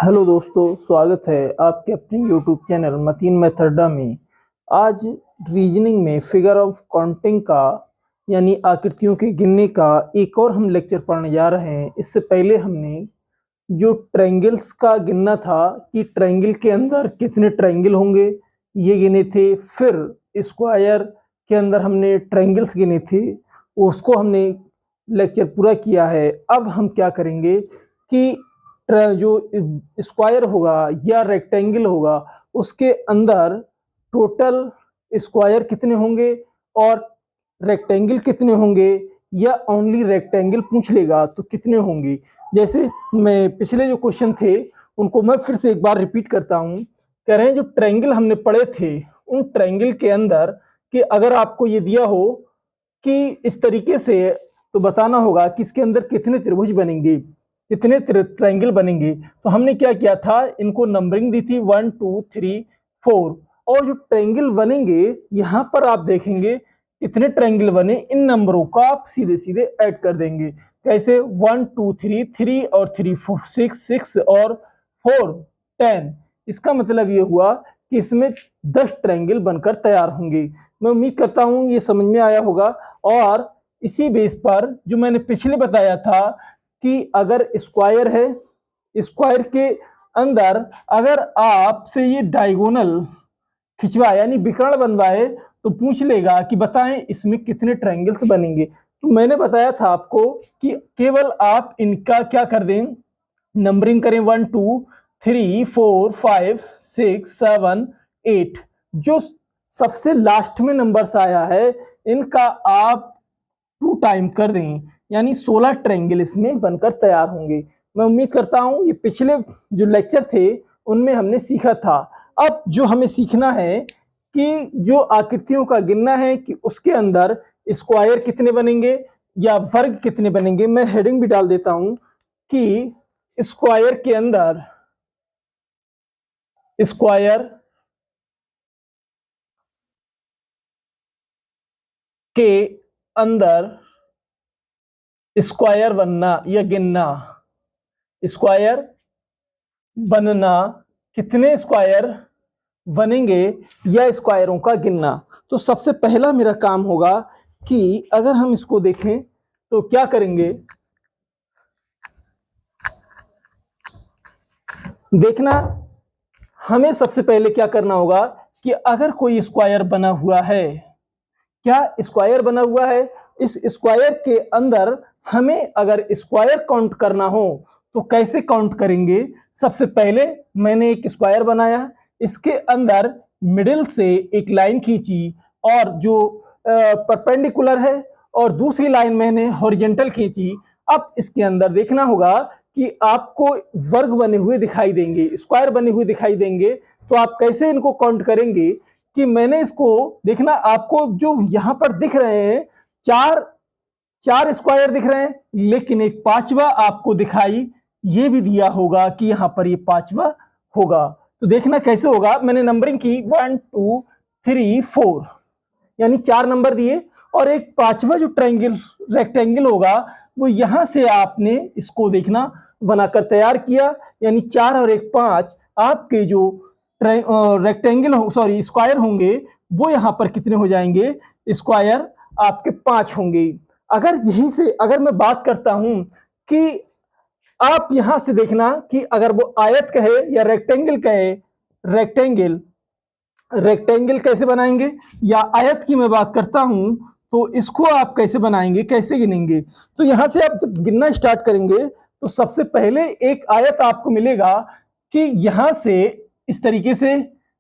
Hello दोस्तों, स्वागत है आपके अपने यूट्यूब चैनल मतीन मैथडा में। आज रीजनिंग में फिगर ऑफ काउंटिंग का यानी आकृतियों के गिनने का एक और हम लेक्चर पढ़ने जा रहे हैं। इससे पहले हमने जो ट्रायंगल्स का गिनना था कि ट्रायंगल के अंदर कितने ट्रायंगल होंगे ये गिने थे। फिर स्क्वायर के अंदर हमने ट्रायंगल्स गिने थे, उसको हमने लेक्चर पूरा किया है। अब हम क्या करेंगे कि जो स्क्वायर होगा या रेक्टेंगल होगा उसके अंदर टोटल स्क्वायर कितने होंगे और रेक्टेंगल कितने होंगे, या ओनली रेक्टेंगल पूछ लेगा तो कितने होंगे। जैसे मैं पिछले जो क्वेश्चन थे उनको मैं फिर से एक बार रिपीट करता हूँ। कह रहे हैं जो ट्रायंगल हमने पढ़े थे उन ट्रायंगल के अंदर कि अगर आपको ये दिया हो कि इस तरीके से तो बताना होगा कि इसके अंदर कितने त्रिभुज बनेंगे, कितने ट्रायंगल बनेंगे। तो हमने क्या किया था, इनको नंबरिंग दी थी 1 2 3 4, और जो ट्रायंगल बनेंगे यहाँ पर आप देखेंगे कितने ट्रायंगल बने, इन नंबरों का आप सीधे सीधे ऐड कर देंगे। कैसे 1 2 3, 3 और 3 4, 6 और 4 10। इसका मतलब ये हुआ कि इसमें 10 ट्रायंगल बनकर तैयार होंगे। मैं उम्मीद करता हूँ ये समझ में आया होगा। और इसी बेस पर जो मैंने पिछले बताया था कि अगर स्क्वायर है, स्क्वायर के अंदर अगर आपसे ये डायगोनल खिंचवाए यानी विकर्ण बनवाए तो पूछ लेगा कि बताएं इसमें कितने ट्रायंगल्स बनेंगे। तो मैंने बताया था आपको कि केवल आप इनका क्या कर दें, नंबरिंग करें 1 2 3 4 5 6 7 8। जो सबसे लास्ट में नंबर्स आया है इनका आप 2 टाइम कर दें, यानी 16 ट्रायंगल इसमें बनकर तैयार होंगे। मैं उम्मीद करता हूं ये पिछले जो लेक्चर थे उनमें हमने सीखा था। अब जो हमें सीखना है कि जो आकृतियों का गिनना है कि उसके अंदर स्क्वायर कितने बनेंगे या वर्ग कितने बनेंगे। मैं हेडिंग भी डाल देता हूं कि स्क्वायर के अंदर, स्क्वायर के अंदर स्क्वायर बनना या गिनना, स्क्वायर बनना, कितने स्क्वायर बनेंगे या स्क्वायरों का गिनना। तो सबसे पहला मेरा काम होगा कि अगर हम इसको देखें तो क्या करेंगे, देखना हमें सबसे पहले क्या करना होगा कि अगर कोई स्क्वायर बना हुआ है, क्या स्क्वायर बना हुआ है, इस स्क्वायर के अंदर हमें अगर स्क्वायर काउंट करना हो तो कैसे काउंट करेंगे। सबसे पहले मैंने एक स्क्वायर बनाया, इसके अंदर मिडिल से एक लाइन खींची और जो परपेंडिकुलर है और दूसरी लाइन मैंने हॉरिजॉन्टल खींची। अब इसके अंदर देखना होगा कि आपको वर्ग बने हुए दिखाई देंगे, स्क्वायर बने हुए दिखाई देंगे। तो आप कैसे इनको काउंट करेंगे कि मैंने इसको देखना, आपको जो यहां पर दिख रहे हैं चार स्क्वायर दिख रहे हैं, लेकिन एक पांचवा आपको दिखाई ये भी दिया होगा कि यहां पर ये पांचवा होगा। तो देखना कैसे होगा, मैंने नंबरिंग की 1 2 3 4, यानी 4 नंबर दिए और एक पांचवा जो ट्रायंगल रेक्टेंगल होगा वो यहां से आपने इसको देखना बनाकर तैयार किया, यानी 4 और 1 5। आपके जो रेक्टेंगल सॉरी स्क्वायर होंगे वो यहां पर कितने हो जाएंगे, स्क्वायर आपके 5 होंगे। अगर यहीं से अगर मैं बात करता हूं कि आप यहां से देखना कि अगर वो आयत कहे या रेक्टेंगल कहे, रेक्टेंगल रेक्टेंगल कैसे बनाएंगे, या आयत की मैं बात करता हूं तो इसको आप कैसे बनाएंगे, कैसे गिनेंगे। तो यहां से आप जब गिनना स्टार्ट करेंगे तो सबसे पहले एक आयत आपको मिलेगा कि यहां से इस तरीके से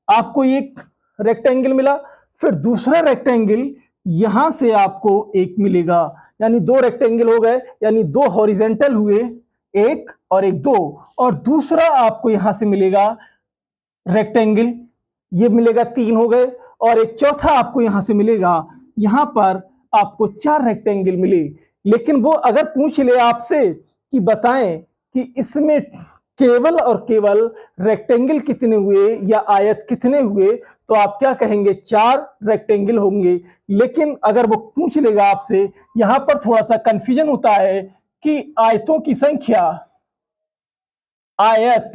आपको एक रेक्टेंगल मिला, फिर दूसरा रेक्टेंगल यहां से आपको एक मिलेगा, यानी 2 रेक्टेंगल हो गए, यानी 2 हॉरिजॉन्टल हुए, एक और एक 2। और दूसरा आपको यहां से मिलेगा रेक्टेंगल, ये मिलेगा 3 हो गए, और एक चौथा आपको यहां से मिलेगा, यहां पर आपको 4 रेक्टेंगल मिले। लेकिन वो अगर पूछ ले आपसे कि बताएं कि इसमें केवल और केवल रेक्टेंगल कितने हुए या आयत कितने हुए, तो आप क्या कहेंगे, 4 रेक्टेंगल होंगे। लेकिन अगर वो पूछ लेगा आपसे, यहां पर थोड़ा सा कंफ्यूजन होता है कि आयतों की संख्या, आयत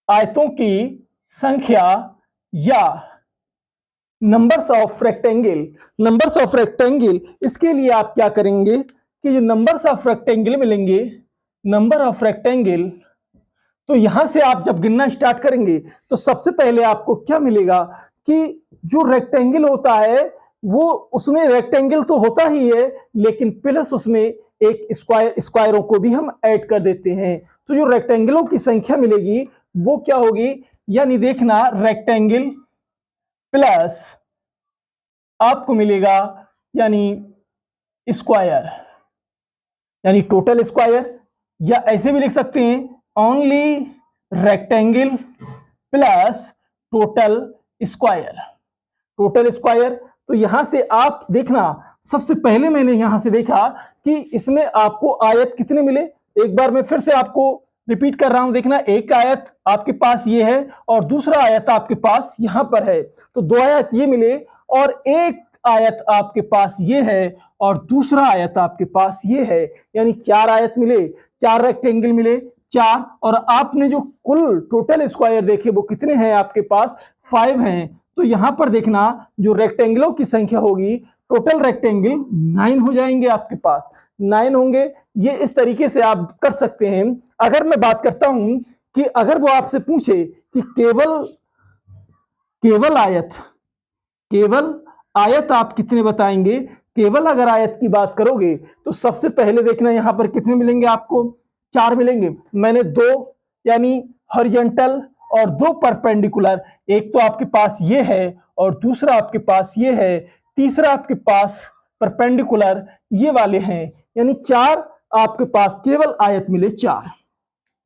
आयतों की संख्या या numbers of rectangle. Numbers of rectangle, इसके लिए आप क्या करेंगे कि जो नंबर्स ऑफ रेक्टेंगल मिलेंगे, नंबर ऑफ रेक्टेंगल, तो यहां से आप जब गिनना स्टार्ट करेंगे तो सबसे पहले आपको क्या मिलेगा कि जो रेक्टेंगल होता है वो, उसमें रेक्टेंगल तो होता ही है लेकिन प्लस उसमें एक स्क्वायरों को भी हम ऐड कर देते हैं। तो जो रेक्टेंगलों की संख्या मिलेगी वो क्या होगी, यानी देखना रेक्टेंगल प्लस आपको मिलेगा यानी स्क्वायर, यानी टोटल स्क्वायर, या ऐसे भी लिख सकते हैं only rectangle plus total square. Total square, तो यहां से आप देखना, सबसे पहले मैंने यहां से देखा कि इसमें आपको आयत कितने मिले। एक बार मैं फिर से आपको रिपीट कर रहा हूं, देखना, एक आयत आपके पास ये है और दूसरा आयत आपके पास यहां पर है, तो दो आयत ये मिले, और एक आयत आपके पास ये है और दूसरा आयत आपके पास ये है, यानी चार आयत मिले, चार रेक्टेंगल मिले, चार। और आपने जो कुल टोटल स्क्वायर देखे वो कितने हैं आपके पास, 5 हैं। तो यहां पर देखना जो रेक्टेंगलों की संख्या होगी, टोटल रेक्टेंगल 9 हो जाएंगे आपके पास, 9 होंगे। ये इस तरीके से आप कर सकते हैं। अगर मैं बात करता हूं कि अगर वो आपसे पूछे कि केवल केवल आयत, केवल आयत आप कितने बताएंगे, केवल अगर आयत की बात करोगे तो सबसे पहले देखना यहां पर कितने मिलेंगे आपको, 4 मिलेंगे। मैंने दो यानी हॉरिजॉन्टल और दो परपेंडिकुलर, एक तो आपके पास ये है और दूसरा आपके पास ये है, तीसरा आपके पास परपेंडिकुलर ये वाले हैं, यानी 4 आपके पास केवल आयत मिले, 4।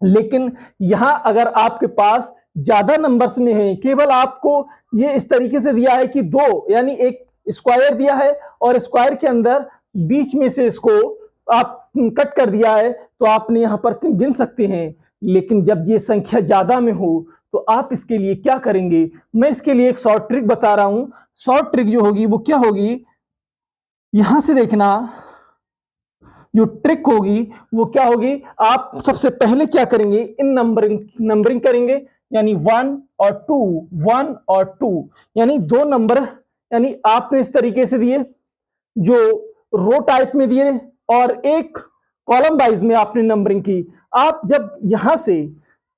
लेकिन यहां अगर आपके पास ज्यादा नंबर्स में है, केवल आपको ये इस तरीके से दिया है कि दो, यानी एक स्क्वायर दिया है और स्क्वायर के अंदर बीच में से इसको आप कट कर दिया है, तो आपने यहां पर गिन सकते हैं। लेकिन जब ये संख्या ज्यादा में हो तो आप इसके लिए क्या करेंगे, मैं इसके लिए एक शॉर्ट ट्रिक बता रहा हूं। शॉर्ट ट्रिक जो होगी वो क्या होगी, यहां से देखना, जो ट्रिक होगी वो क्या होगी, आप सबसे पहले क्या करेंगे, इन नंबरिंग करेंगे, यानी 1 और 2, 1 और 2, यानी दो नंबर, यानी आपने इस तरीके से दिए जो रो टाइप में दिए और एक कॉलम वाइज में आपने नंबरिंग की। आप जब यहां से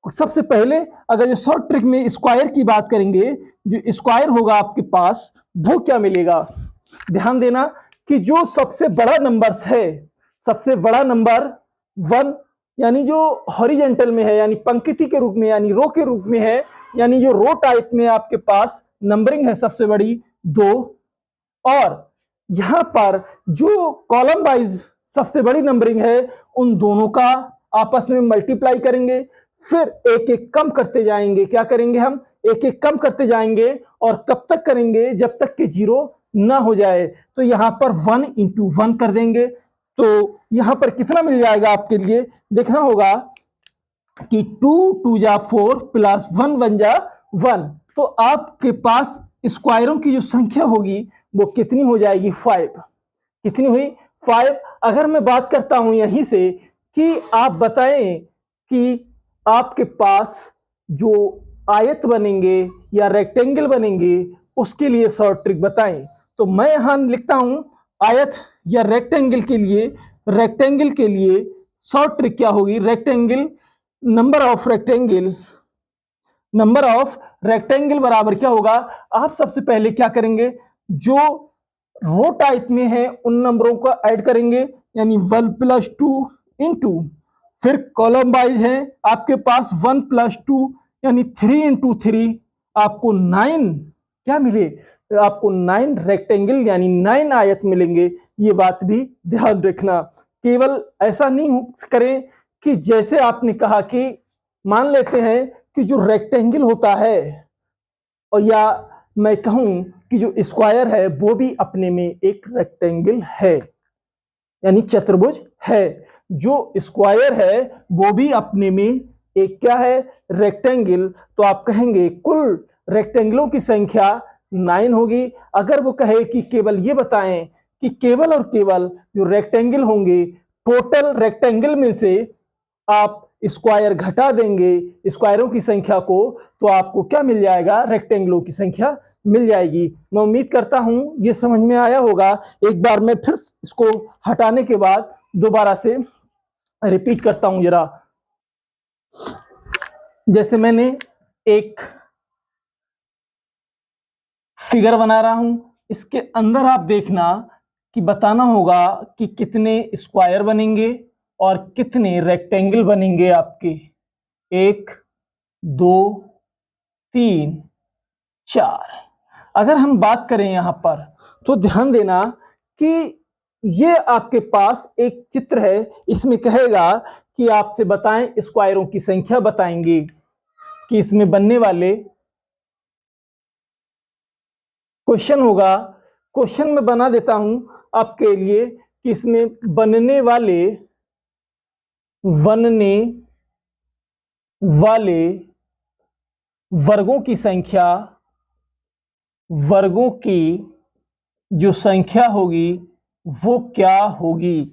सबसे पहले अगर जो शॉर्ट ट्रिक में स्क्वायर की बात करेंगे, जो स्क्वायर होगा आपके पास वो क्या मिलेगा, ध्यान देना कि जो सबसे बड़ा नंबर्स है, सबसे बड़ा नंबर 1, यानी जो हॉरिजॉन्टल में है, यानी पंक्ति के रूप में, यानी रो के रूप में है, यानी जो रो टाइप में आपके पास नंबरिंग है सबसे बड़ी 2, और यहां पर जो कॉलम वाइज सबसे बड़ी नंबरिंग है उन दोनों का आपस में मल्टीप्लाई करेंगे, फिर एक एक कम करते जाएंगे। क्या करेंगे हम, एक एक कम करते जाएंगे, और कब तक करेंगे, जब तक कि 0 ना हो जाए। तो यहां पर 1 इंटू 1 कर देंगे, तो यहां पर कितना मिल जाएगा आपके लिए, देखना होगा कि 2 2 जा 4 प्लस 1 1 जा 1, तो आपके पास स्क्वायरों की जो संख्या होगी वो कितनी हो जाएगी, 5। कितनी हुई, 5। अगर मैं बात करता हूं यहीं से कि आप बताएं कि आपके पास जो आयत बनेंगे या रेक्टेंगल बनेंगे उसके लिए शॉर्ट ट्रिक बताएं, तो मैं यहां लिखता हूं आयत या रेक्टेंगल के लिए, रेक्टेंगल के लिए शॉर्ट ट्रिक क्या होगी, rectangle, number of rectangle, number of rectangle बराबर क्या होगा, आप सबसे पहले क्या करेंगे, जो रो टाइप में है उन नंबरों को ऐड करेंगे, यानी 1 प्लस 2 इंटू, फिर कॉलम वाइज है आपके पास 1 प्लस 2 यानी 3 इंटू 3, आपको 9 क्या मिले, आपको 9 रेक्टेंगल यानी 9 आयत मिलेंगे। ये बात भी ध्यान रखना, केवल ऐसा नहीं करें कि जैसे आपने कहा कि मान लेते हैं कि जो रेक्टेंगल होता है, और या मैं कहूं कि जो स्क्वायर है वो भी अपने में एक रेक्टेंगल है, यानी चतुर्भुज है। जो स्क्वायर है वो भी अपने में एक क्या है, रेक्टेंगल। तो आप कहेंगे कुल रेक्टेंगलों की संख्या 9 होगी। अगर वो कहे कि केवल ये बताएं कि केवल और केवल जो रेक्टेंगल होंगे, टोटल रेक्टेंगल में से आप स्क्वायर घटा देंगे स्क्वायरों की संख्या को, तो आपको क्या मिल जाएगा? रेक्टेंगलों की संख्या मिल जाएगी। मैं उम्मीद करता हूं ये समझ में आया होगा। एक बार मैं फिर इसको हटाने के बाद दोबारा से रिपीट करता हूं जरा। जैसे मैंने एक फिगर बना रहा हूं, इसके अंदर आप देखना कि बताना होगा कि कितने स्क्वायर बनेंगे और कितने रेक्टेंगल बनेंगे आपके। 1 2 3 4। अगर हम बात करें यहां पर तो ध्यान देना कि ये आपके पास एक चित्र है, इसमें कहेगा कि आपसे बताएं स्क्वायरों की संख्या बताएंगे कि इसमें बनने वाले क्वेश्चन होगा। क्वेश्चन में बना देता हूं आपके लिए कि इसमें बनने वाले वर्गों की जो संख्या होगी वो क्या होगी।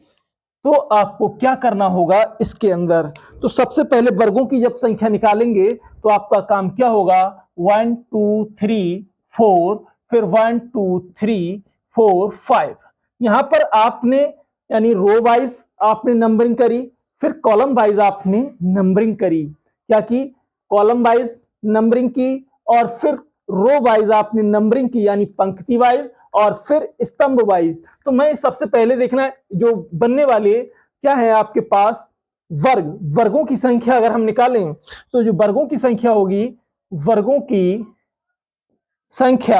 तो आपको क्या करना होगा इसके अंदर? तो सबसे पहले वर्गों की जब संख्या निकालेंगे तो आपका काम क्या होगा? 1 2 3 4, फिर 1 2 3 4 5। यहां पर आपने यानी रो वाइज आपने नंबरिंग करी, फिर कॉलम वाइज आपने नंबरिंग करी। क्या की? कॉलम वाइज नंबरिंग की, और फिर रो वाइज आपने नंबरिंग की यानी पंक्ति वाइज, और फिर स्तंभ वाइज। तो मैं सबसे पहले देखना है जो बनने वाले क्या है आपके पास वर्गों की संख्या अगर हम निकालें तो जो वर्गों की संख्या होगी, वर्गों की संख्या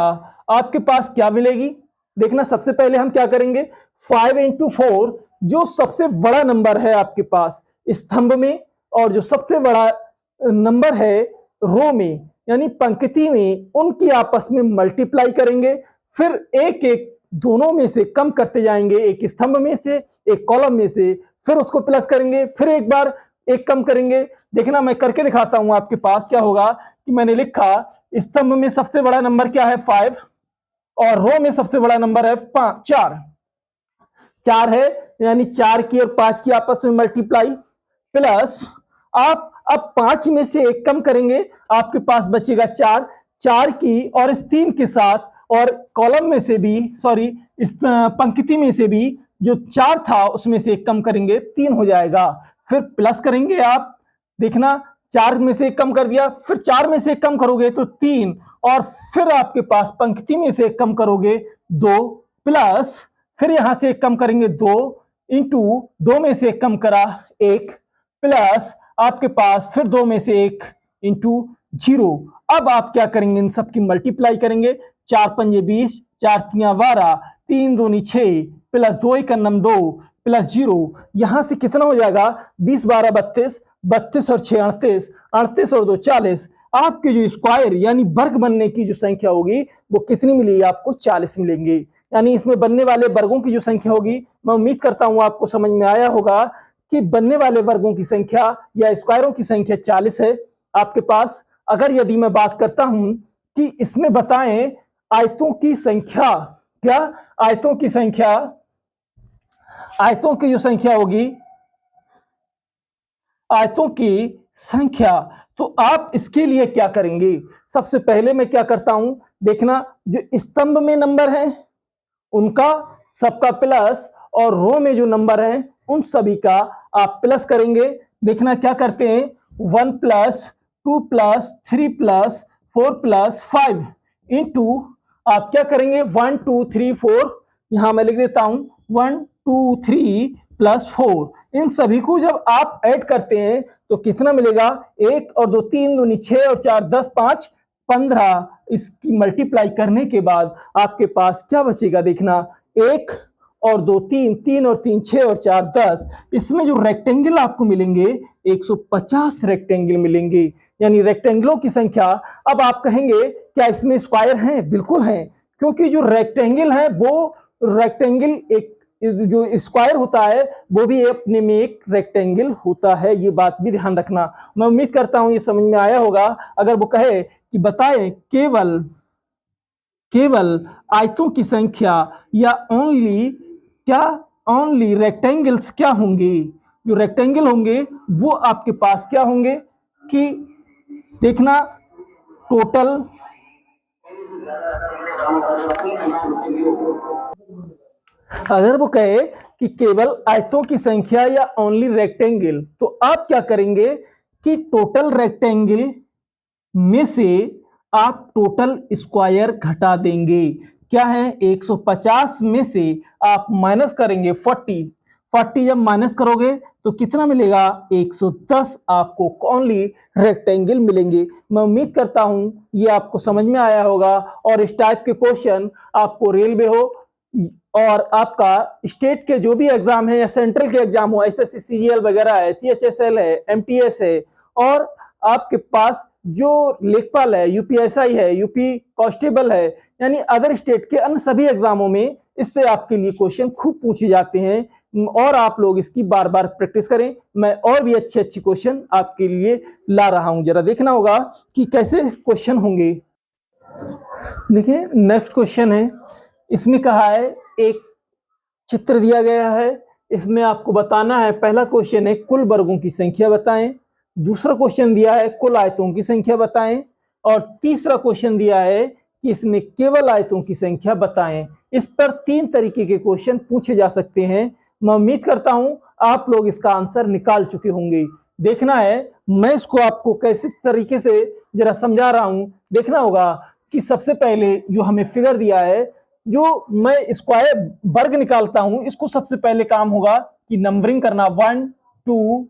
आपके पास क्या मिलेगी? देखना सबसे पहले हम क्या करेंगे, 5 इंटू 4, जो सबसे बड़ा नंबर है आपके पास स्तंभ में और जो सबसे बड़ा नंबर है रो में यानी पंक्ति में, उनकी आपस में मल्टीप्लाई करेंगे। फिर एक एक दोनों में से कम करते जाएंगे, एक स्तंभ में से एक कॉलम में से, फिर उसको प्लस करेंगे, फिर एक बार एक कम करेंगे। देखना मैं करके दिखाता हूं आपके पास क्या होगा कि मैंने लिखा स्तंभ में सबसे बड़ा नंबर क्या है? 5, और रो में सबसे बड़ा नंबर है 4 है, यानी 4 की और 5 की आपस में मल्टीप्लाई, प्लस आप अब 5 में से एक कम करेंगे, आपके पास बचेगा 4 की, और इस 3 के साथ, और कॉलम में से भी सॉरी इस पंक्ति में से भी जो 4 था उसमें से एक कम करेंगे, 3 हो जाएगा। फिर प्लस करेंगे आप, देखना 4 में से एक कम कर दिया, फिर 4 में से एक कम करोगे तो 3, और फिर आपके पास पंक्ति में से एक कम करोगे 2, प्लस फिर यहां से एक कम करेंगे 2 इंटू 2 में से एक कम करा 1, प्लस आपके पास फिर 2 में से एक इंटू 0। अब आप क्या करेंगे? इन सब की मल्टीप्लाई करेंगे। 4 पंजे 20, 4 तियां 12, 3 दूनी 6, प्लस 2 एक 2 प्लस 0। यहां से कितना हो जाएगा? 20 12 32, 32 और 6 38, 38 और 2 40। आपके जो स्क्वायर यानी वर्ग बनने की जो संख्या होगी वो कितनी मिलेगी आपको? 40 मिलेंगे। यानी इसमें बनने वाले वर्गों की जो संख्या होगी, मैं उम्मीद करता हूं आपको समझ में आया होगा कि बनने वाले वर्गों की संख्या या स्क्वायरों की संख्या 40 है आपके पास। अगर यदि मैं बात करता हूं कि इसमें बताएं आयतों की संख्या, क्या आयतों की संख्या, आयतों की जो संख्या होगी, आयतों की संख्या, तो आप इसके लिए क्या करेंगे? सबसे पहले मैं क्या करता हूं, देखना जो स्तंभ में नंबर है उनका सबका प्लस, और रो में जो नंबर है उन सभी का आप प्लस करेंगे। देखना क्या करते हैं, 1 plus 2 plus 3 plus 4 plus 5 into आप क्या करेंगे 1 2 3 4, यहां मैं लिख देता हूं 1 2 3 प्लस 4। इन सभी को जब आप ऐड करते हैं तो कितना मिलेगा? 1 और 2 3 दूनी 6 और 4 10 5 15। इसकी मल्टीप्लाई करने के बाद आपके पास क्या बचेगा? देखना 1 और 2 3, 3 और 3 6 और 4 10। इसमें जो रेक्टेंगल आपको मिलेंगे 150 रेक्टेंगल मिलेंगे, यानी रेक्टेंगलों की संख्या। अब आप कहेंगे क्या इसमें स्क्वायर हैं? बिल्कुल हैं, क्योंकि जो रेक्टेंगल है वो रेक्टेंगल एक जो स्क्वायर होता है वो भी अपने में एक रेक्टेंगल होता है, ये बात भी ध्यान रखना। मैं उम्मीद करता हूं ये समझ में आया होगा। अगर वो कहे कि बताए केवल आयतों की संख्या या ओनली रेक्टेंगल्स क्या होंगे, जो रेक्टेंगल होंगे वो आपके पास क्या होंगे कि देखना टोटल अगर वो कहे कि केवल आयतों की संख्या या ओनली रेक्टेंगल, तो आप क्या करेंगे कि टोटल रेक्टेंगल में से आप टोटल स्क्वायर घटा देंगे। क्या है 150 में से आप माइनस करेंगे 40 जब माइनस करोगे तो कितना मिलेगा 110 आपको ओनली रेक्टेंगल मिलेंगे। मैं उम्मीद करता हूं ये आपको समझ में आया होगा और इस टाइप के क्वेश्चन आपको रेलवे हो और आपका स्टेट के जो भी एग्जाम है या सेंट्रल के एग्जाम हो, एसएससी सीजीएल वगैरह है, सीएचएसएल है, एमटीएस है और आपके पास जो लेखपाल है, यूपीएसआई है, यूपी कांस्टेबल है, यानी अदर स्टेट के अन्य सभी एग्जामों में इससे आपके लिए क्वेश्चन खूब पूछे जाते हैं और आप लोग इसकी बार बार प्रैक्टिस करें। मैं और भी अच्छे अच्छे क्वेश्चन आपके लिए ला रहा हूं, जरा देखना होगा कि कैसे क्वेश्चन होंगे। देखिए नेक्स्ट क्वेश्चन है, इसमें कहा है एक चित्र दिया गया है, इसमें आपको बताना है, पहला क्वेश्चन है कुल वर्गों की संख्या बताएं, दूसरा क्वेश्चन दिया है कुल आयतों की संख्या बताएं और तीसरा क्वेश्चन दिया है कि इसमें केवल आयतों की संख्या बताएं। इस पर 3 तरीके के क्वेश्चन पूछे जा सकते हैं। मैं उम्मीद करता हूं आप लोग इसका आंसर निकाल चुके होंगे। देखना है मैं इसको आपको कैसे तरीके से जरा समझा रहा हूं। देखना होगा कि सबसे पहले जो हमें फिगर दिया है, जो मैं स्क्वायर वर्ग निकालता हूं, इसको सबसे पहले काम होगा कि नंबरिंग करना 1 2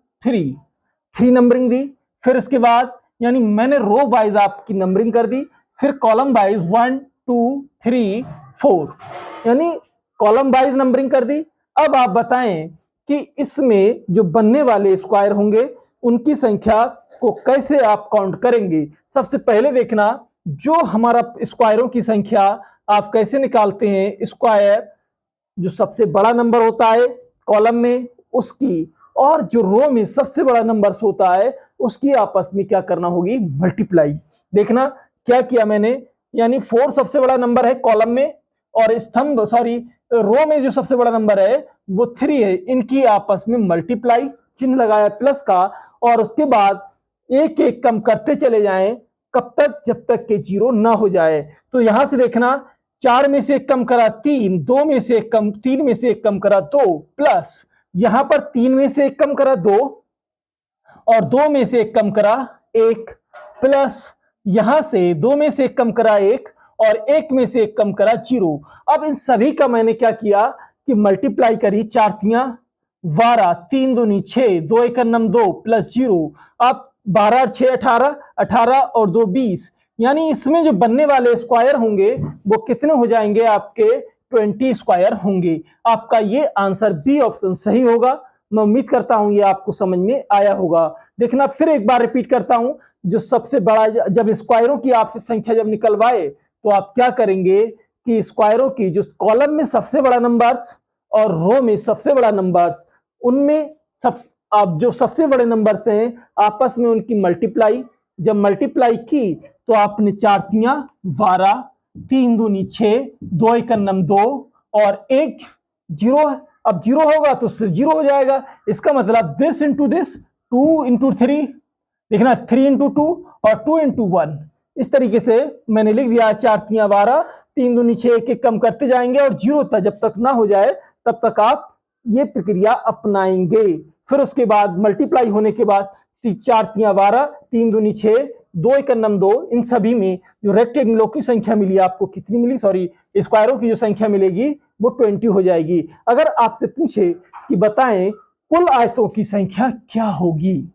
3 नंबरिंग दी। फिर इसके बाद यानी मैंने रो वाइज आपकी नंबरिंग कर दी, फिर कॉलम वाइज 1 2 3 4 यानी कॉलम वाइज नंबरिंग कर दी। अब आप बताएं कि इसमें जो बनने वाले स्क्वायर होंगे उनकी संख्या को कैसे आप काउंट करेंगे। सबसे पहले देखना जो हमारा स्क्वायरों की संख्या आप कैसे निकालते हैं, स्क्वायर जो सबसे बड़ा नंबर होता है कॉलम में उसकी और जो रो में सबसे बड़ा नंबर होता है उसकी आपस में क्या करना होगी, मल्टीप्लाई। देखना क्या किया मैंने, यानी 4 सबसे बड़ा नंबर है कॉलम में और स्तंभ रो में जो सबसे बड़ा नंबर है वो 3 है, इनकी आपस में मल्टीप्लाई, चिन्ह लगाया प्लस का और उसके बाद एक एक कम करते चले जाएं कब तक, जब तक के 0 ना हो जाए। तो यहां से देखना 4 में से एक कम करा 3, 2 में से एक कम, 3 में से एक कम करा 2 प्लस यहां पर 3 में से एक कम करा 2 और 2 में से एक कम करा 1 प्लस यहां से 2 में से एक कम करा 1 और 1 में से एक कम करा 0। अब इन सभी का मैंने क्या किया कि मल्टीप्लाई करी, 4 तियां 12, 3 दूनी 6, 2 एक 2 प्लस 0। अब 12 और 6 18, 18 और 2 20, यानी इसमें जो बनने वाले स्क्वायर होंगे वो कितने हो जाएंगे, आपके 20 स्क्वायर होंगे। आपका ये आंसर बी ऑप्शन सही होगा। मैं उम्मीद करता हूं ये आपको समझ में आया होगा। देखना फिर एक बार रिपीट करता हूं, जो सबसे बड़ा जब स्क्वायरों की आपसे संख्या जब निकलवाए तो आप क्या करेंगे कि स्क्वायरों की जो कॉलम में सबसे बड़ा नंबर्स और रो में सबसे बड़ा नंबर्स, उनमें सब आप जो सबसे बड़े नंबर्स हैं आपस में उनकी मल्टीप्लाई, जब मल्टीप्लाई की तो आपने 4 तियां 12, 3 दूनी 6, 2 एक 2 और 1 0। अब 0 होगा तो सिर्फ 0 हो जाएगा, इसका मतलब दिस इंटू दिस, 2 इंटू 3, देखना 3 इंटू 2 और 2 इंटू 1। इस तरीके से मैंने लिख दिया 4 तियां 12, 3 दूनी 6, एक एक कम करते जाएंगे और 0 तक जब तक ना हो जाए तब तक आप ये प्रक्रिया अपनाएंगे। फिर उसके बाद मल्टीप्लाई होने के बाद 4 तियां 12, 3 दूनी 6, 2 एक 2, इन सभी में जो रेक्टेंगलों की संख्या मिली आपको कितनी मिली, स्क्वायरों की जो संख्या मिलेगी वो 20 हो जाएगी। अगर आपसे पूछे कि बताएं कुल आयतों की संख्या क्या होगी,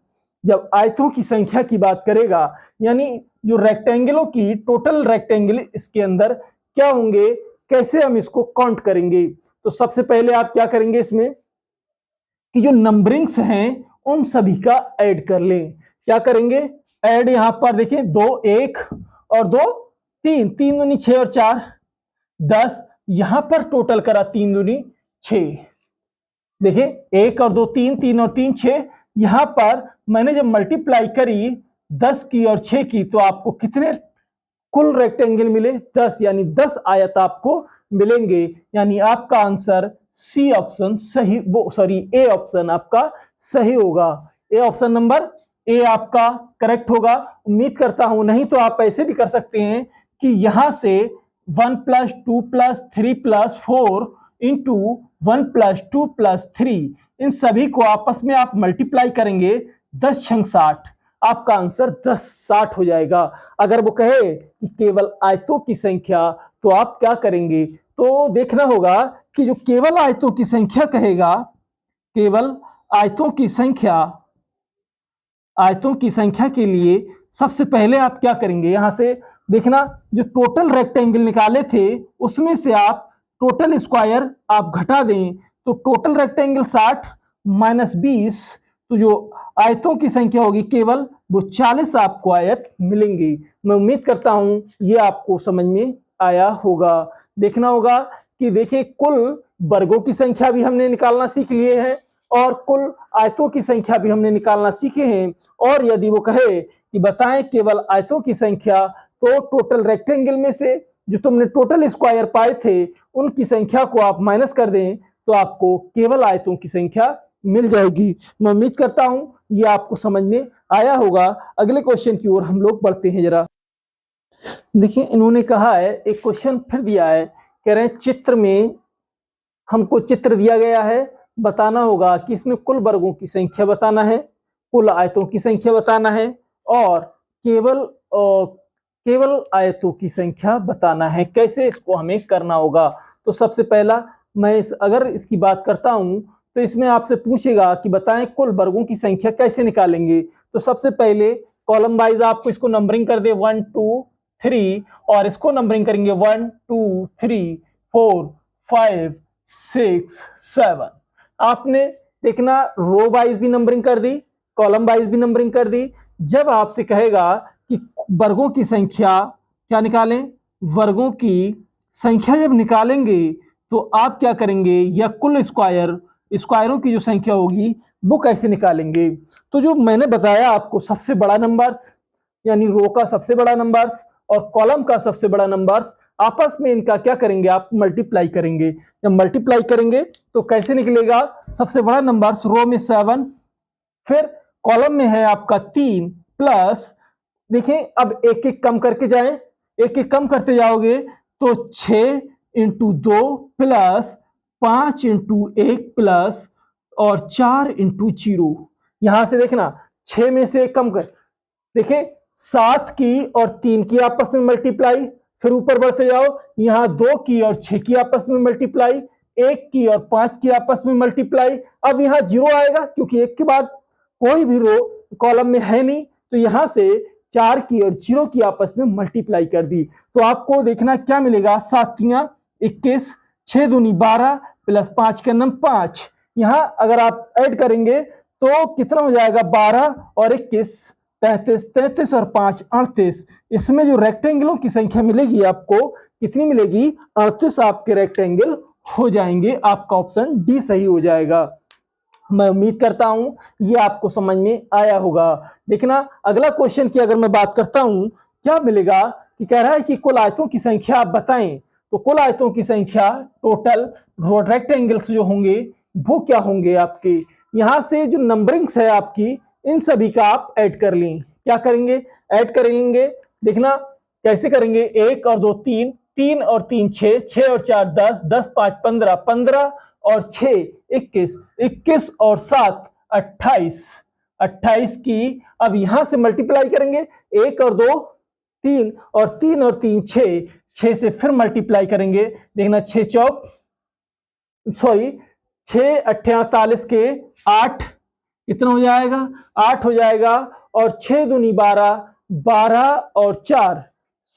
जब आयतों की संख्या की बात करेगा यानी जो रेक्टेंगलों की टोटल रेक्टेंगल इसके अंदर क्या होंगे, कैसे हम इसको काउंट करेंगे। तो सबसे पहले आप क्या करेंगे इसमें कि जो नंबरिंग्स हैं उन सभी का ऐड कर लें। क्या करेंगे, ऐड यहां पर देखिए 2 1 और 2 3, 3 दूनी 6 और 4 10, यहां पर टोटल करा 3 दूनी 6, देखिए 1 और 2 3, 3 और 3 6, यहां पर मैंने जब मल्टीप्लाई करी 10 की और 6 की तो आपको कितने कुल रेक्टेंगल मिले, 10, यानी 10 आयत आपको मिलेंगे, यानी आपका आंसर सी ऑप्शन सही, वो सॉरी ए ऑप्शन आपका सही होगा। ए ऑप्शन नंबर ए आपका करेक्ट होगा। उम्मीद करता हूं, नहीं तो आप ऐसे भी कर सकते हैं कि यहां से 1 + 2 + 3 + 4 इंटू 1 + 2 + 3, इन सभी को आपस में आप मल्टीप्लाई करेंगे 10 × 60, आपका आंसर 10/60 हो जाएगा। अगर वो कहे कि केवल आयतों की संख्या, तो आप क्या करेंगे? तो देखना होगा कि जो केवल आयतों की संख्या कहेगा, केवल आयतों की संख्या, आयतों की संख्या के लिए सबसे पहले आप क्या करेंगे? यहां से देखना, जो टोटल रेक्टेंगल निकाले थे उसमें से आप टोटल स्क्वायर आप घटा दें, तो टोटल रेक्टेंगल 60 - 20, तो जो आयतों की संख्या होगी केवल वो 40 आपको आयत मिलेंगे। मैं उम्मीद करता हूं ये आपको समझ में आया होगा। देखना होगा कि देखिए, कुल वर्गों की संख्या भी हमने निकालना सीख लिए हैं और कुल आयतों की संख्या भी हमने निकालना सीखे हैं। और यदि वो कहे कि बताएं केवल आयतों की संख्या, तो टोटल रेक्टेंगल में से जो तुमने टोटल स्क्वायर पाए थे उनकी संख्या को आप माइनस कर दें, तो आपको केवल आयतों की संख्या मिल जाएगी। मैं उम्मीद करता हूं ये आपको समझ में आया होगा। अगले क्वेश्चन की ओर हम लोग बढ़ते हैं। जरा देखिए, इन्होंने कहा है, एक क्वेश्चन फिर दिया है, कह रहे हैं चित्र में, हमको चित्र दिया गया है, बताना होगा कि इसमें कुल वर्गों की संख्या बताना है, कुल आयतों की संख्या बताना है और केवल आयतों की संख्या बताना है। कैसे इसको हमें करना होगा? तो सबसे पहला मैं अगर इसकी बात करता हूं, तो इसमें आपसे पूछेगा कि बताएं कुल वर्गों की संख्या कैसे निकालेंगे। तो सबसे पहले कॉलम वाइज आपको इसको नंबरिंग कर दे 1 2 3, और इसको नंबरिंग करेंगे 1 2 3 4 5 6 7। आपने देखना, रो वाइज भी नंबरिंग कर दी, कॉलम वाइज भी नंबरिंग कर दी। जब आपसे कहेगा कि वर्गों की संख्या क्या निकालें, वर्गों की संख्या जब निकालेंगे तो आप क्या करेंगे, या कुल स्क्वायरों की जो संख्या होगी वो कैसे निकालेंगे? तो जो मैंने बताया आपको, सबसे बड़ा नंबर्स यानी रो का सबसे बड़ा नंबर्स और कॉलम का सबसे बड़ा नंबर्स, आपस में इनका क्या करेंगे, आप मल्टीप्लाई करेंगे। जब मल्टीप्लाई करेंगे तो कैसे निकलेगा? सबसे बड़ा नंबर्स रो में 7, फिर कॉलम में है आपका 3 प्लस, देखिए अब एक एक कम करके जाएं, एक एक कम करते जाओगे तो 6 × 2 प्लस 5 × 1 प्लस और 4 × 0। यहां से देखना, 6 में से एक कम कर, देखिए 7 की और 3 की आपस में मल्टीप्लाई, फिर ऊपर बढ़ते जाओ, यहां 2 की और 6 की आपस में मल्टीप्लाई, 1 की और 5 की आपस में मल्टीप्लाई। अब यहां 0 आएगा क्योंकि 1 के बाद कोई भी रो कॉलम में है नहीं, तो यहां से 4 की और 0 की आपस में मल्टीप्लाई कर दी। तो आपको देखना क्या मिलेगा, 7 × 21, 6 दूनी 12 प्लस 5 का नम 5। यहां अगर आप ऐड करेंगे तो कितना हो जाएगा, 12 और 21 33, 33 और 5 38। इसमें जो रेक्टेंगलों की संख्या मिलेगी आपको कितनी मिलेगी, 38 आपके रेक्टेंगल हो जाएंगे। आपका ऑप्शन डी सही हो जाएगा। मैं उम्मीद करता हूं ये आपको समझ में आया होगा। देखना, अगला क्वेश्चन की अगर मैं बात करता हूं, क्या मिलेगा कि कह रहा है कि कुल आयतों की संख्या आप बताएं। तो कुल आयतों की संख्या टोटल रेक्टेंगल्स जो होंगे वो क्या होंगे आपके, यहां से जो नंबरिंग्स है आपकी, इन सभी का आप ऐड कर लें। क्या करेंगे, ऐड करेंगे। देखना कैसे करेंगे, 1 और 2 3, 3 और 3 6, 6 और 4 10, 10 5 15, 15 और 6 21, 21 और 7 28, 28 की अब यहां से मल्टीप्लाई करेंगे, 1 और 2 3 और 3 और 3 6, 6 से फिर मल्टीप्लाई करेंगे। देखना 6 चौक सॉरी 6 48 के 8, कितना हो जाएगा, 8 हो जाएगा, और 6 दूनी 12, 12 और 4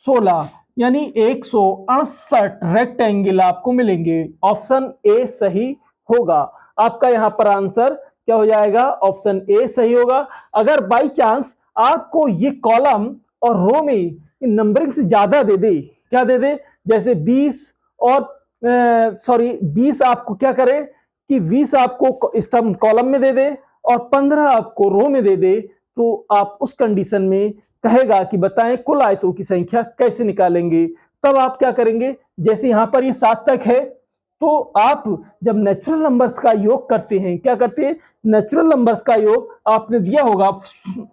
16, यानी 168 रेक्टेंगल आपको मिलेंगे। ऑप्शन ए सही होगा। आपका यहां पर आंसर क्या हो जाएगा, ऑप्शन ए सही होगा। अगर बाई चांस आपको ये कॉलम और रो में नंबरिंग से ज्यादा दे दे, क्या दे दे, जैसे 20 और 20 आपको क्या करे कि 20 आपको स्तंभ कॉलम में दे दे और 15 आपको रो में दे दे, तो आप उस कंडीशन में कहेगा कि बताएं कुल आयतों की संख्या कैसे निकालेंगे। तब आप क्या करेंगे, जैसे यहां पर ये 7 तक है, तो आप जब नेचुरल नंबर्स का योग करते हैं, क्या करते हैं, नेचुरल नंबर्स का योग आपने दिया होगा,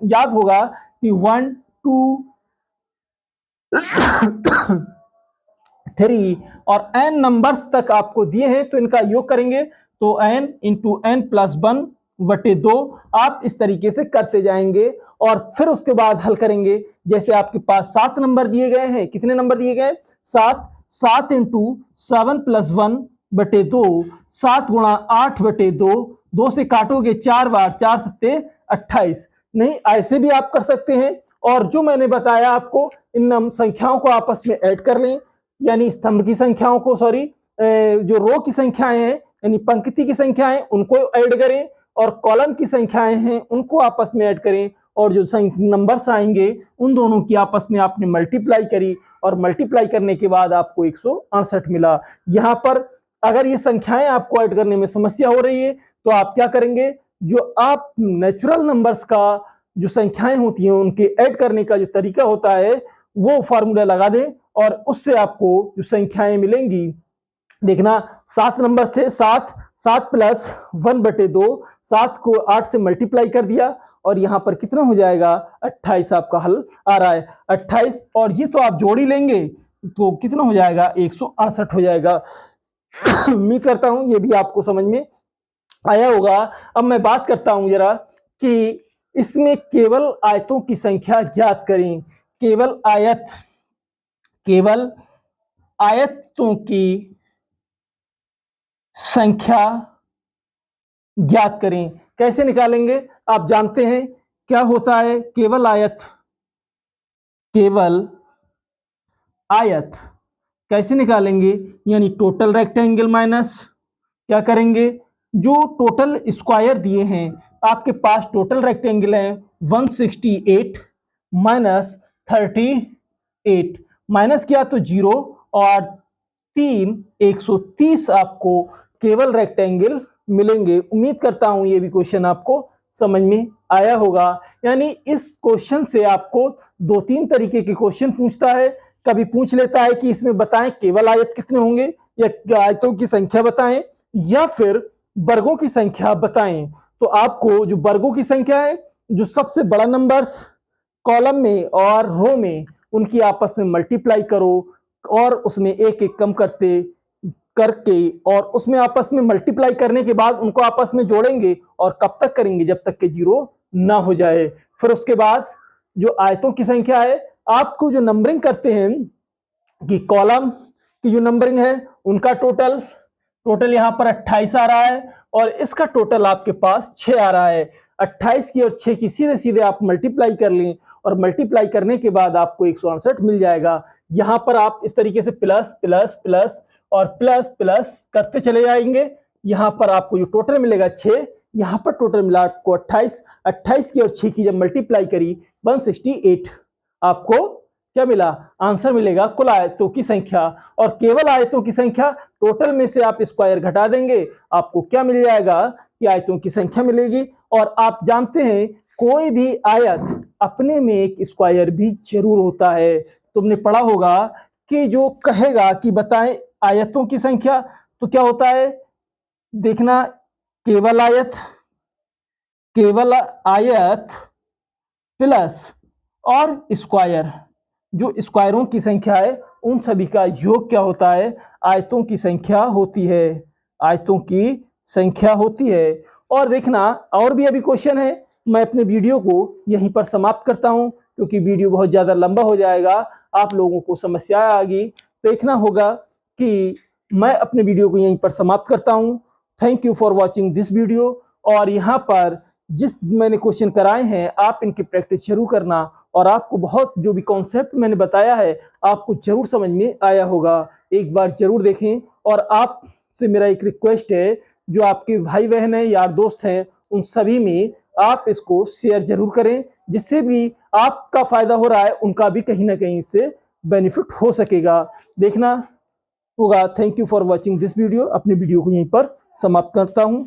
याद होगा कि 1 2 3 और n नंबर्स तक आपको दिए हैं, तो इनका योग करेंगे तो n इंटू एन प्लस 1 बटे 2 आप इस तरीके से करते जाएंगे और फिर उसके बाद हल करेंगे। जैसे आपके पास 7 नंबर दिए गए हैं, कितने नंबर दिए गए, 7, 7 इंटू 7 प्लस 1 बटे 2, 7 गुणा 8 बटे 2, 2 से काटोगे 4 बार, 4 सत्ते 28। नहीं, ऐसे भी आप कर सकते हैं। और जो मैंने बताया आपको, इन संख्याओं को आपस में ऐड कर लें, यानी स्तंभ की संख्याओं को, सॉरी, जो रो की संख्याएं हैं यानी पंक्ति की संख्याएं उनको ऐड करें और कॉलम की संख्याएं हैं उनको आपस में ऐड करें, और जो नंबर्स आएंगे उन दोनों की आपस में आपने मल्टीप्लाई करी और मल्टीप्लाई करने के बाद आपको 168 मिला। यहाँ पर अगर ये संख्याएं आपको ऐड करने में समस्या हो रही है तो आप क्या करेंगे, जो आप नेचुरल नंबर्स का जो संख्याएं होती हैं उनके ऐड करने का जो तरीका होता है वो फॉर्मूला लगा दें और उससे आपको जो संख्याएं मिलेंगी, देखना 7 नंबर थे, 7, 7 प्लस 1 बटे 2, 7 को 8 से मल्टीप्लाई कर दिया और यहाँ पर कितना हो जाएगा, 28 आपका हल आ रहा है, 28। और ये तो आप जोड़ ही लेंगे तो कितना हो जाएगा, 168 हो जाएगा। उम्मीद करता हूं ये भी आपको समझ में आया होगा। अब मैं बात करता हूं जरा कि इसमें केवल आयतों की संख्या ज्ञात करें, केवल आयतों की संख्या ज्ञात करें। कैसे निकालेंगे, आप जानते हैं क्या होता है, केवल आयत कैसे निकालेंगे, यानी टोटल रेक्टेंगल माइनस क्या करेंगे, जो टोटल स्क्वायर दिए हैं आपके पास, टोटल रेक्टेंगल है 168 माइनस 38, माइनस किया तो 0 और 3 130 आपको केवल रेक्टेंगल मिलेंगे। उम्मीद करता हूं ये भी क्वेश्चन आपको समझ में आया होगा। यानी इस क्वेश्चन से आपको 2-3 तरीके के क्वेश्चन पूछता है, कभी पूछ लेता है कि इसमें बताएं केवल आयत कितने होंगे, या आयतों की संख्या बताएं, या फिर वर्गों की संख्या बताएं। तो आपको जो वर्गों की संख्या है, जो सबसे बड़ा नंबर्स कॉलम में और रो में उनकी आपस में मल्टीप्लाई करो और उसमें एक एक कम करके और उसमें आपस में मल्टीप्लाई करने के बाद उनको आपस में जोड़ेंगे और कब तक करेंगे, जब तक कि 0 ना हो जाए। फिर उसके बाद जो आयतों की संख्या है, आपको जो नंबरिंग करते हैं कि कॉलम की जो नंबरिंग है उनका टोटल यहाँ पर 28 आ रहा है और इसका टोटल आपके पास 6 आ रहा है। 28 की और 6 की सीधे सीधे आप मल्टीप्लाई कर लें और मल्टीप्लाई करने के बाद आपको 168 मिल जाएगा। यहाँ पर आप इस तरीके से प्लस प्लस प्लस और प्लस प्लस करते चले जाएंगे। यहाँ पर आपको जो टोटल मिलेगा 6, यहाँ पर टोटल मिला आपको 28, 28 की और 6 की जब मल्टीप्लाई करी 168, आपको क्या मिला, आंसर मिलेगा कुल आयतों की संख्या। और केवल आयतों की संख्या, टोटल में से आप स्क्वायर घटा देंगे, आपको क्या मिल जाएगा कि आयतों की संख्या मिलेगी। और आप जानते हैं कोई भी आयत अपने में एक स्क्वायर भी जरूर होता है। तुमने पढ़ा होगा कि जो कहेगा कि बताएं आयतों की संख्या, तो क्या होता है, देखना केवल आयत प्लस और स्क्वायर, जो स्क्वायरों की संख्या है उन सभी का योग क्या होता है, आयतों की संख्या होती है, आयतों की संख्या होती है। और देखना और भी अभी क्वेश्चन है, मैं अपने वीडियो को यहीं पर समाप्त करता हूं क्योंकि वीडियो बहुत ज्यादा लंबा हो जाएगा, आप लोगों को समस्या आएगी। देखना होगा कि मैं अपने वीडियो को यहीं पर समाप्त करता हूं। Thank you for watching this video. और यहाँ पर जिस मैंने क्वेश्चन कराए हैं आप इनकी प्रैक्टिस जरूर करना और आपको बहुत जो भी कॉन्सेप्ट मैंने बताया है आपको जरूर समझ में आया होगा। एक बार जरूर देखें। और आपसे मेरा एक रिक्वेस्ट है, जो आपके भाई बहन हैं, यार दोस्त हैं, उन सभी में आप इसको शेयर जरूर करें, जिससे भी आपका फायदा हो रहा है उनका भी कहीं ना कहीं इससे बेनिफिट हो सकेगा। देखना होगा। Thank you for watching this video. अपने वीडियो को यहीं पर समाप्त करता हूं।